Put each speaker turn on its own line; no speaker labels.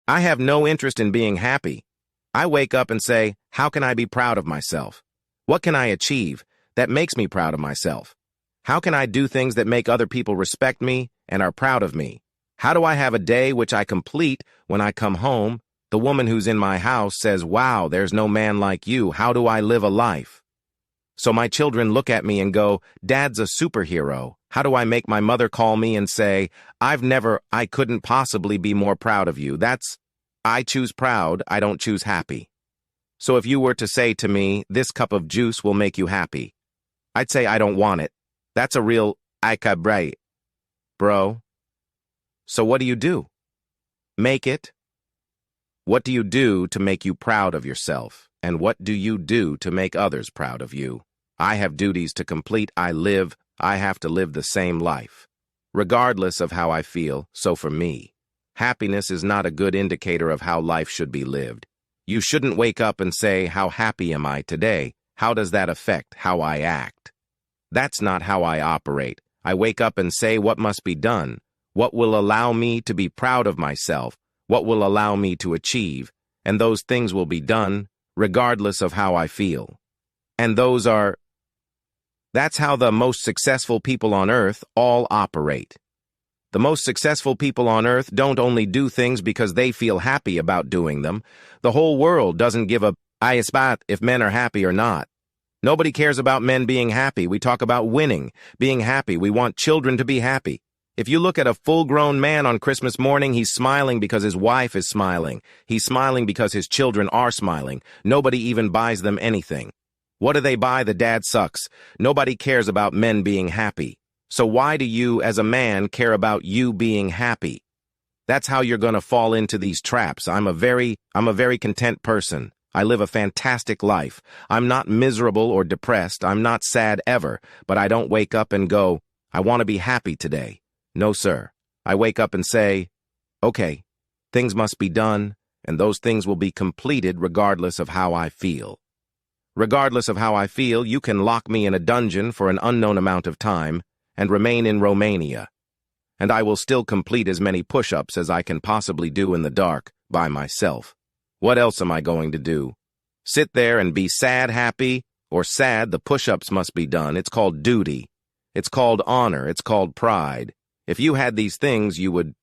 I have no interest in being happy. I wake up and say, how can I be proud of myself? What can I achieve that makes me proud of myself? How can I do things that make other people respect me and are proud of me? How do I have a day which I complete when I come home? The woman who's in my house says, wow, there's no man like you. How do I live a life? So my children look at me and go, Dad's a superhero. How do I make my mother call me and say, I couldn't possibly be more proud of you. I choose proud, I don't choose happy. So if you were to say to me, this cup of juice will make you happy, I'd say I don't want it. That's a real ikabre, bro. So what do? Make it. What do you do to make you proud of yourself? And what do you do to make others proud of you? I have duties to complete. I have to live the same life, regardless of how I feel. So for me, happiness is not a good indicator of how life should be lived. You shouldn't wake up and say, how happy am I today? How does that affect how I act? That's not how I operate. I wake up and say what must be done, what will allow me to be proud of myself, what will allow me to achieve, and those things will be done regardless of how I feel. And that's how the most successful people on earth all operate. The most successful people on earth don't only do things because they feel happy about doing them. The whole world doesn't give a spot if men are happy or not. Nobody cares about men being happy. We talk about winning, being happy. We want children to be happy. If you look at a full-grown man on Christmas morning, he's smiling because his wife is smiling. He's smiling because his children are smiling. Nobody even buys them anything. What do they buy? The dad sucks. Nobody cares about men being happy. So why do you, as a man, care about you being happy? That's how you're going to fall into these traps. I'm a very content person. I live a fantastic life. I'm not miserable or depressed. I'm not sad ever, but I don't wake up and go, I want to be happy today. No, sir. I wake up and say, okay, things must be done, and those things will be completed regardless of how I feel. Regardless of how I feel, you can lock me in a dungeon for an unknown amount of time and remain in Romania. And I will still complete as many push-ups as I can possibly do in the dark by myself. What else am I going to do? Sit there and be sad, happy, or sad? The push-ups must be done. It's called duty. It's called honor. It's called pride. If you had these things, you would